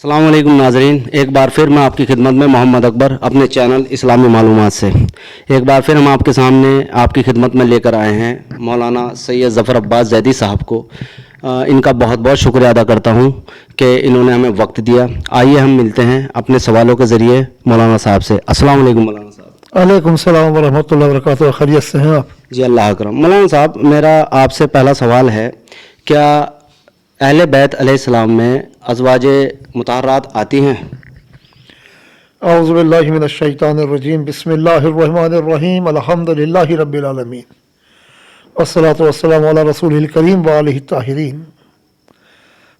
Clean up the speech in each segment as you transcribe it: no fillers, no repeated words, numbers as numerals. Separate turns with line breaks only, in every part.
السلام علیکم ناظرین، ایک بار پھر میں آپ کی خدمت میں محمد اکبر اپنے چینل اسلامی معلومات سے ایک بار پھر ہم آپ کے سامنے آپ کی خدمت میں لے کر آئے ہیں مولانا سید ظفر عباس زیدی صاحب کو۔ ان کا بہت بہت شکریہ ادا کرتا ہوں کہ انہوں نے ہمیں وقت دیا۔ آئیے ہم ملتے ہیں اپنے سوالوں کے ذریعے مولانا صاحب سے۔ السلام علیکم مولانا صاحب۔
وعلیکم السلام ورحمۃ اللہ وبرکاتہ۔ خیریت سے ہیں آپ؟
جی اللہ اکرم۔ مولانا صاحب، میرا آپ سے پہلا سوال ہے، کیا اہل بیت علیہ السلام میں ازواج مطہرات آتی ہیں؟
اعوذ باللہ من الشیطان الرجیم، بسم اللہ الرحمن الرحیم، الحمد للہ رب العالمین، والصلاۃ والسلام علی رسول الکریم وآلہ الطاہرین۔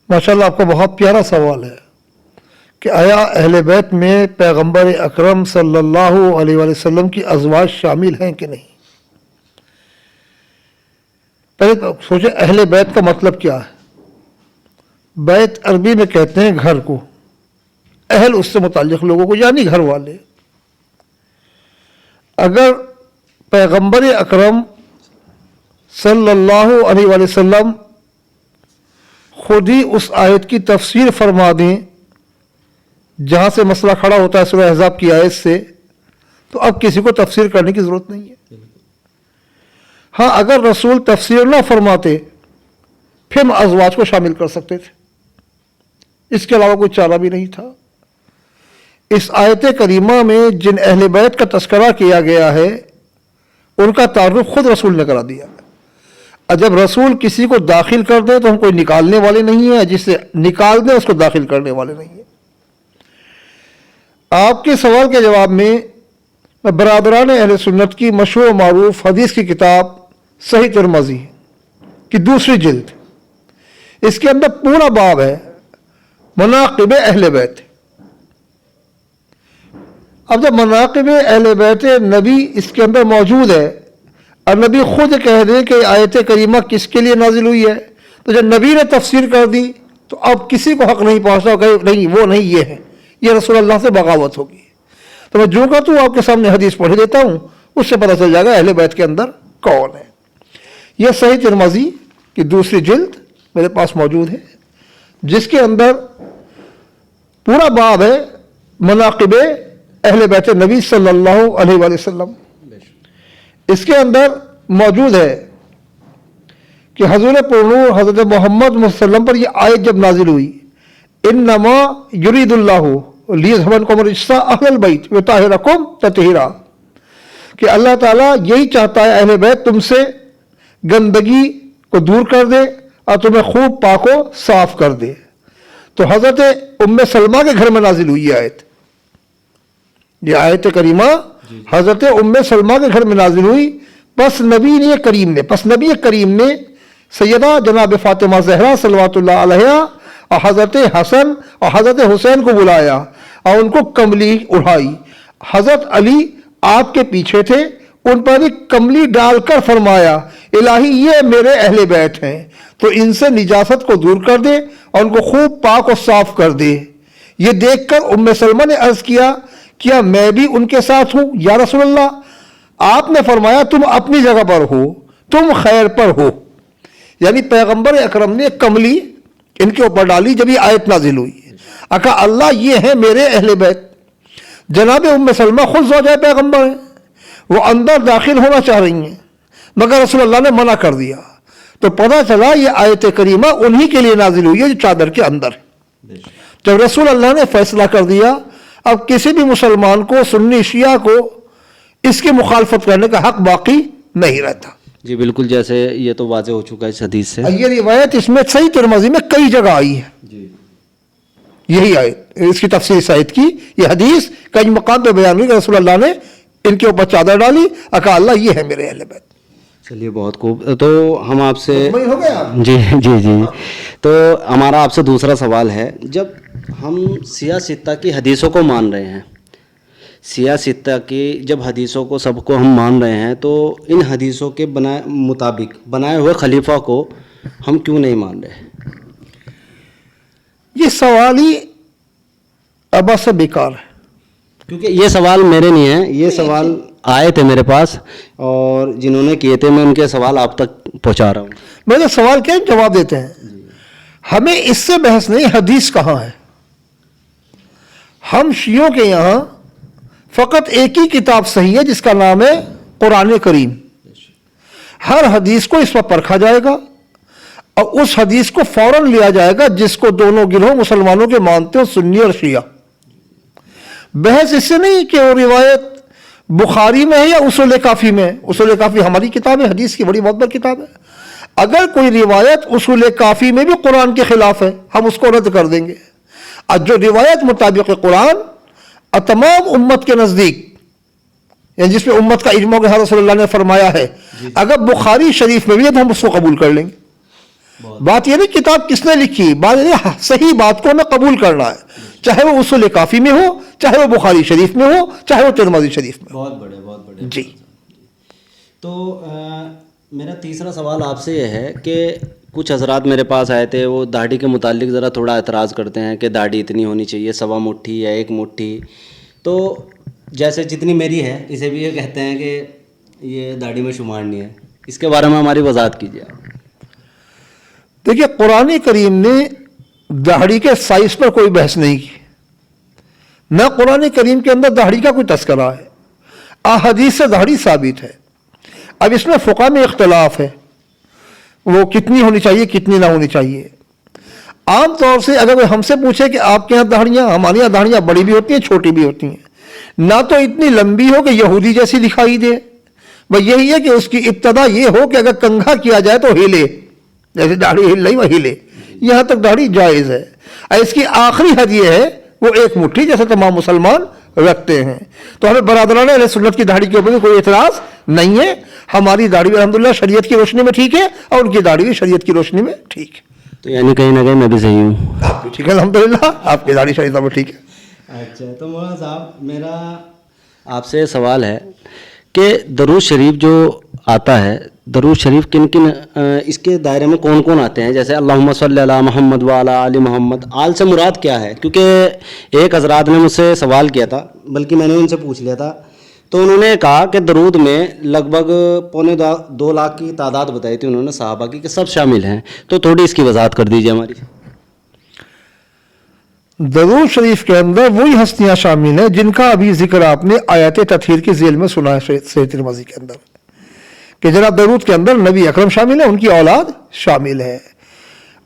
ماشاءاللہ، آپ کا بہت پیارا سوال ہے کہ آیا اہل بیت میں پیغمبر اکرم صلی اللہ علیہ وآلہ وسلم کی ازواج شامل ہیں کہ نہیں؟ پہلے تو سوچیں اہل بیت کا مطلب کیا ہے۔ بیت عربی میں کہتے ہیں گھر کو، اہل اس سے متعلق لوگوں کو یعنی گھر والے۔ اگر پیغمبر اکرم صلی اللہ علیہ وآلہ وسلم خود ہی اس آیت کی تفسیر فرما دیں جہاں سے مسئلہ کھڑا ہوتا ہے سورہ احزاب کی آیت سے، تو اب کسی کو تفسیر کرنے کی ضرورت نہیں ہے۔ ہاں، اگر رسول تفسیر نہ فرماتے پھر ہم ازواج کو شامل کر سکتے تھے، اس کے علاوہ کوئی چارہ بھی نہیں تھا۔ اس آیت کریمہ میں جن اہل بیت کا تذکرہ کیا گیا ہے ان کا تعارف خود رسول نے کرا دیا ہے۔ اور جب رسول کسی کو داخل کر دے تو ہم کوئی نکالنے والے نہیں ہیں، جسے نکال دیں اس کو داخل کرنے والے نہیں ہیں۔ آپ کے سوال کے جواب میں برادران اہل سنت کی مشہور و معروف حدیث کی کتاب صحیح ترمذی کی دوسری جلد، اس کے اندر پورا باب ہے مناقب اہل بیت۔ اب جب مناقب اہل بیت نبی اس کے اندر موجود ہے اور نبی خود کہہ دے کہ آیت کریمہ کس کے لیے نازل ہوئی ہے، تو جب نبی نے تفسیر کر دی تو اب کسی کو حق نہیں پہنچتا کہ نہیں وہ نہیں یہ ہے، یہ رسول اللہ سے بغاوت ہوگی۔ تو میں جو کہتا ہوں آپ کے سامنے حدیث پڑھ دیتا ہوں، اس سے پتہ چل جائے گا اہل بیت کے اندر کون ہے۔ یہ صحیح ترمذی کی دوسری جلد میرے پاس موجود ہے، جس کے اندر پورا باب ہے مناقب اہل بیت نبی صلی اللہ علیہ وآلہ وسلم۔ اس کے اندر موجود ہے کہ حضور پرنور حضرت محمد صلی اللہ علیہ وسلم پر یہ آیت جب نازل ہوئی، انما یرید اللہ لیذھب عنکم الرجس اہل البیت ویطہرکم تطہیرا، کہ اللہ تعالیٰ یہی چاہتا ہے اہل بیت تم سے گندگی کو دور کر دے اور تمہیں خوب پاک و صاف کر دے۔ تو حضرت ام سلمہ کے گھر میں نازل ہوئی آیت، یہ آیت کریمہ حضرت ام سلمہ کے گھر میں نازل ہوئی۔ پس نبی کریم نے سیدہ جناب فاطمہ زہرا صلوات اللہ علیہا اور حضرت حسن اور حضرت حسین کو بلایا اور ان کو کملی اڑائی۔ حضرت علی آپ کے پیچھے تھے، ان پر ایک کملی ڈال کر فرمایا، الہی یہ میرے اہل بیت ہیں، تو ان سے نجاست کو دور کر دے اور ان کو خوب پاک و صاف کر دے۔ یہ دیکھ کر ام سلمہ نے عرض کیا، کیا میں بھی ان کے ساتھ ہوں یا رسول اللہ؟ آپ نے فرمایا، تم اپنی جگہ پر ہو، تم خیر پر ہو۔ یعنی پیغمبر اکرم نے کملی ان کے اوپر ڈالی جب یہ آیت نازل ہوئی، کہا اللہ یہ ہیں میرے اہل بیت۔ جناب ام سلمہ خود زوجہ پیغمبر ہیں، وہ اندر داخل ہونا چاہ رہی ہیں مگر رسول اللہ نے منع کر دیا، تو پتہ چلا یہ آیت کریمہ انہی کے لیے نازل ہوئی ہے جو چادر کے اندر ہے۔ جب رسول اللہ نے فیصلہ کر دیا، اب کسی بھی مسلمان کو، سنی شیعہ کو اس کی مخالفت کرنے کا حق باقی نہیں رہتا۔
جی بالکل، جیسے یہ تو واضح ہو چکا ہے اس حدیث سے۔
یہ روایت اس میں صحیح ترمذی میں کئی جگہ آئی ہے،
جی
یہی آیت اس کی تفسیر سعید کی یہ حدیث کئی مقام پہ بیان ہوئی کہ رسول اللہ نے ان کے اوپر چادر ڈالی اور کہا اللہ یہ ہے میرے اہل بیت۔
چلیے بہت خوب۔ تو ہم آپ سے
ہو گیا آپ؟
جی جی جی تو ہمارا آپ سے دوسرا سوال ہے، جب ہم سیاہ ستہ کی حدیثوں کو مان رہے ہیں، سیاہ ستہ کی جب حدیثوں کو سب کو ہم مان رہے ہیں، تو ان حدیثوں کے مطابق بنائے ہوئے خلیفہ کو ہم کیوں نہیں مان رہے؟
یہ سوال ہی ابا سے بیکار ہے،
کیونکہ یہ سوال میرے نہیں ہیں، یہ سوال آئے تھے میرے پاس اور جنہوں نے کیے تھے میں ان کے سوال آپ تک پہنچا رہا ہوں۔
میرے سوال کیا جواب دیتے ہیں، ہمیں اس سے بحث نہیں حدیث کہاں ہے، ہم شیعوں کے یہاں فقط ایک ہی کتاب صحیح ہے جس کا نام ہے قرآن کریم. ہر حدیث کو اس پر پرکھا جائے گا اور اس حدیث کو فوراً لیا جائے گا جس کو دونوں گروہ مسلمانوں کے مانتے ہو، سنی اور شیعہ. بحث اس سے نہیں کہ وہ روایت بخاری میں ہے یا اصول کافی میں ہے. اصول کافی ہماری کتاب ہے، حدیث کی بڑی معتبر کتاب ہے. اگر کوئی روایت اصول کافی میں بھی قرآن کے خلاف ہے ہم اس کو رد کر دیں گے. اور جو روایت مطابق قرآن اور تمام امت کے نزدیک، یعنی جس پہ امت کا اجماع کہ رسول اللہ نے فرمایا ہے، اگر بخاری شریف میں بھی ہے تو ہم اس کو قبول کر لیں گے. بات یہ نہیں کتاب کس نے لکھی، بات یہ صحیح بات کو ہمیں قبول کرنا ہے، چاہے وہ اصول کافی میں ہو، چاہے وہ بخاری شریف میں ہو، چاہے وہ ترمذی شریف میں ہو.
بہت بڑے
جی.
تو میرا تیسرا سوال آپ سے یہ ہے کہ کچھ حضرات میرے پاس آئے تھے، وہ داڑھی کے متعلق ذرا تھوڑا اعتراض کرتے ہیں کہ داڑھی اتنی ہونی چاہیے، 1.25 مٹھی یا 1 مٹھی. تو جیسے جتنی میری ہے اسے بھی یہ کہتے ہیں کہ یہ داڑھی میں شمار نہیں ہے. اس کے بارے میں ہماری وضاحت کیجیے.
دیکھیے قرآن کریم نے داڑھی کے سائز پر کوئی بحث نہیں کی، نہ قرآن کریم کے اندر داڑھی کا کوئی تذکرہ ہے. احادیث سے داڑھی ثابت ہے. اب اس میں فقہ میں اختلاف ہے، وہ کتنی ہونی چاہیے کتنی نہ ہونی چاہیے. عام طور سے اگر ہم سے پوچھے کہ آپ کے یہاں داڑھیاں، ہمارے یہاں داڑھیاں بڑی بھی ہوتی ہیں چھوٹی بھی ہوتی ہیں. نہ تو اتنی لمبی ہو کہ یہودی جیسی دکھائی دے، بس یہی ہے کہ اس کی ابتدا یہ ہو کہ اگر کنگھا کیا جائے تو ہلے، جیسے داڑھی ہل رہی وہ ہلے. یہاں تک داڑھی جائز ہے. اور اس کی آخری حد یہ ہے وہ 1 مٹھی جیسے تمام مسلمان رکھتے ہیں. تو ہمیں برادران اہل سنت کی داڑھی کے اوپر کوئی اعتراض نہیں ہے. ہماری داڑھی الحمدللہ شریعت کی روشنی میں ٹھیک ہے اور ان کی داڑھی بھی شریعت کی روشنی میں ٹھیک ہے.
تو یعنی کہیں نہ کہیں میں بھی صحیح ہوں.
آپ بھی ٹھیک ہے الحمدللہ، آپ کی داڑھی شریعت میں ٹھیک ہے.
اچھا، تو مولانا صاحب میرا آپ سے سوال ہے کہ درود شریف جو آتا ہے، درود شریف کن کن اس کے دائرے میں کون کون آتے ہیں؟ جیسے اللہم صلی علی محمد وعلی آل محمد، آل سے مراد کیا ہے؟ کیونکہ ایک حضرات نے مجھ سے سوال کیا تھا، بلکہ میں نے ان سے پوچھ لیا تھا، تو انہوں نے کہا کہ درود میں لگ بھگ 2.25 لاکھ کی تعداد بتائی تھی انہوں نے صحابہ کی کہ سب شامل ہیں. تو تھوڑی اس کی وضاحت کر دیجیے ہماری.
درود شریف کے اندر وہی ہستیاں شامل ہیں جن کا ابھی ذکر آپ نے آیت تطہیر کی ذیل میں سنا ہے صحیح ترمذی کے اندر، کہ جناب درود کے اندر نبی اکرم شامل ہے، ان کی اولاد شامل ہے.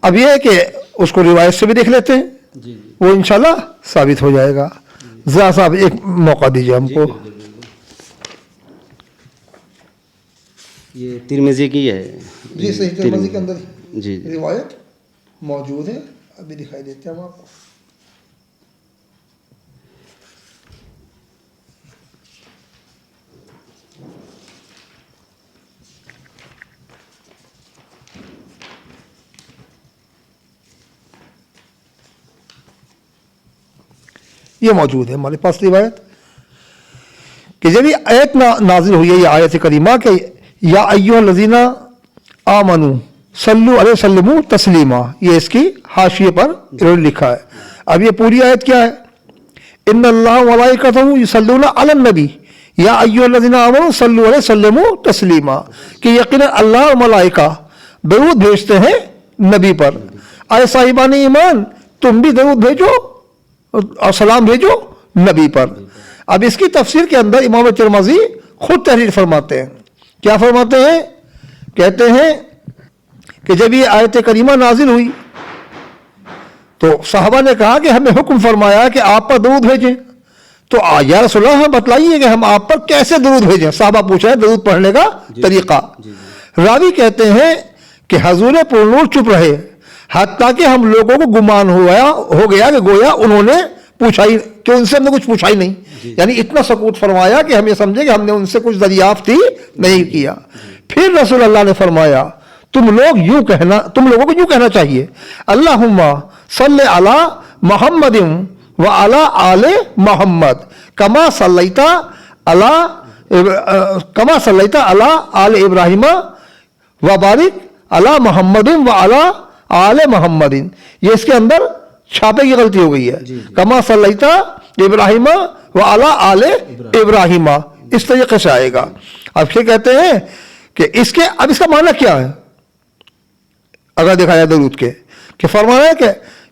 اب یہ ہے کہ اس کو روایت سے بھی دیکھ لیتے ہیں، وہ انشاءاللہ ثابت ہو جائے گا. ذرا صاحب ایک موقع دیجیے ہم کو.
یہ ترمذی کی ہے
جی صحیح ترمذی کے اندر
جی
روایت موجود ہے، ابھی دکھائی دیتے ہیں ہم آپ کو. یہ موجود ہے ہمارے پاس روایت کہ جب یہ آیت نازل ہوئی ہے، یہ آیت کریمہ کہ یا ایھا الذین آمنوا صلوا علیہ وسلموا تسلیما، یہ اس کی حاشیے پر انہوں نے لکھا ہے. اب یہ پوری آیت کیا ہے؟ ان اللہ وملائکتہ یصلون علی النبی یا ایھا الذین آمنوا صلوا علیہ وسلموا تسلیما، کہ یقینا اللہ اور ملائکہ درود بھیجتے ہیں نبی پر. اے صاحبان ایمان تم بھی درود بھیجو اور سلام بھیجو نبی پر. اب اس کی تفسیر کے اندر امام ترمذی خود تحریر فرماتے ہیں. کیا فرماتے ہیں؟ کہتے ہیں کہ جب یہ آیت کریمہ نازل ہوئی تو صحابہ نے کہا کہ ہمیں حکم فرمایا کہ آپ پر درود بھیجیں. تو یا رسول اللہ ہمیں بتلائیے کہ ہم آپ پر کیسے درود بھیجیں. صحابہ پوچھ رہے ہیں درود پڑھنے کا طریقہ. راوی کہتے ہیں کہ حضور پرنور چپ رہے حتیٰ کہ ہم لوگوں کو گمان ہو گیا کہ گویا انہوں نے پوچھا ہی، کہ ان سے ہم نے کچھ پوچھا ہی نہیں. یعنی اتنا سکوت فرمایا کہ ہم یہ سمجھے کہ ہم نے ان سے کچھ دریافت ہی نہیں کیا. پھر رسول اللہ نے فرمایا تم لوگوں کو یوں کہنا چاہیے اللہم صلی علی محمد وعلی آل محمد کما صلیت علی آل ابراہیم وبارک علی محمد وعلی آل محمد. یہ اس کے اندر چھاپے کی غلطی ہو گئی ہے. کما صلیت ابراہیم وعلی آل ابراہیم اس طریقے سے آئے گا. اب پھر کہتے ہیں کہ اب اس کا معنی کیا ہے اگر دیکھا جائے درود کے، کہ فرمایا ہے کہ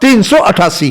388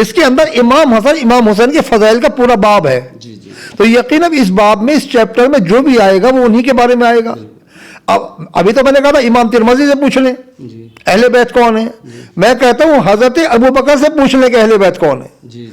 اس کے اندر امام حسن امام حسین کے فضائل کا پورا باب ہے. تو یقیناً اس باب میں اس چیپٹر میں جو بھی آئے گا وہ انہی کے بارے میں آئے گا. ابھی تو میں نے کہا تھا امام ترمذی سے پوچھ لیں اہل بیت کون ہے. میں کہتا ہوں حضرت ابو بکر سے پوچھ لیں کہ اہل بیت کون ہے.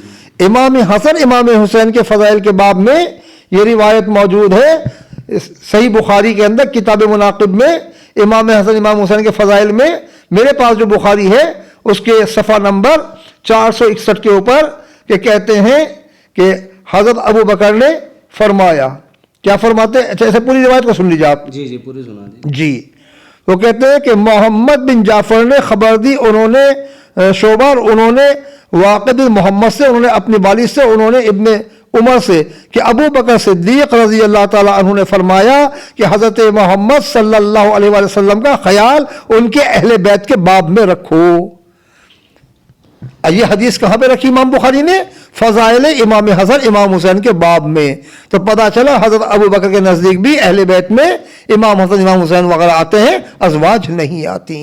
امام حسن امام حسین کے فضائل کے باب میں یہ روایت موجود ہے صحیح بخاری کے اندر کتاب مناقب میں. امام حسن امام حسین کے فضائل میں میرے پاس جو بخاری ہے اس کے صفحہ نمبر 461 کے اوپر کہ کہتے ہیں کہ حضرت ابو بکر نے فرمایا. کیا فرماتے ہیں؟ اچھا ایسے پوری روایت کو سن لیجیے آپ.
جی پوری سنا دی.
جی وہ کہتے ہیں کہ محمد بن جعفر نے خبر دی، انہوں نے شعبہ اور انہوں نے واقد بن محمد سے، انہوں نے اپنی والد سے، انہوں نے ابن عمر سے کہ ابو بکر صدیق رضی اللہ تعالی عنہ نے فرمایا کہ حضرت محمد صلی اللہ علیہ وآلہ وسلم کا خیال ان کے اہل بیت کے باب میں رکھو. یہ حدیث کہاں پہ رکھی امام بخاری نے؟ فضائل امام حسن امام حسین کے باب میں. تو پتہ چلا حضرت ابو بکر کے نزدیک بھی اہل بیت میں امام حسن امام حسین وغیرہ آتے ہیں، ازواج نہیں آتی.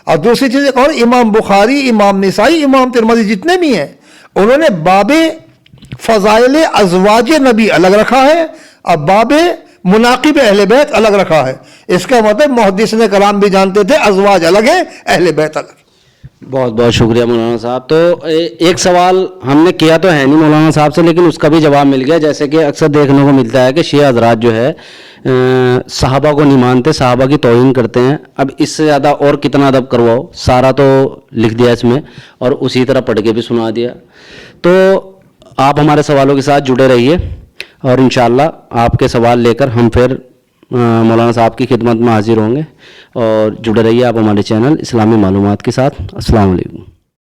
اور دوسری چیز ایک اور، امام بخاری امام نسائی امام ترمذی جتنے بھی ہیں انہوں نے باب فضائل ازواج نبی الگ رکھا ہے اور باب مناقب اہل بیت الگ رکھا ہے. اس کا مطلب محدثین کلام بھی جانتے تھے ازواج الگ ہیں اہل بیت الگ.
بہت بہت شکریہ مولانا صاحب. تو ایک سوال ہم نے کیا تو ہے نہیں مولانا صاحب سے، لیکن اس کا بھی جواب مل گیا. جیسے کہ اکثر دیکھنے کو ملتا ہے کہ شیعہ حضرات جو ہے صحابہ کو نہیں مانتے، صحابہ کی توہین کرتے ہیں. اب اس سے زیادہ اور کتنا ادب کرواؤ؟ سارا تو لکھ دیا اس میں اور اسی طرح پڑھ کے بھی سنا دیا. تو آپ ہمارے سوالوں کے ساتھ جڑے رہیے اور انشاءاللہ آپ کے سوال لے کر ہم پھر مولانا صاحب کی خدمت میں حاضر ہوں گے. اور جڑے رہیے آپ ہمارے چینل اسلامی معلومات کے ساتھ. السلام علیکم.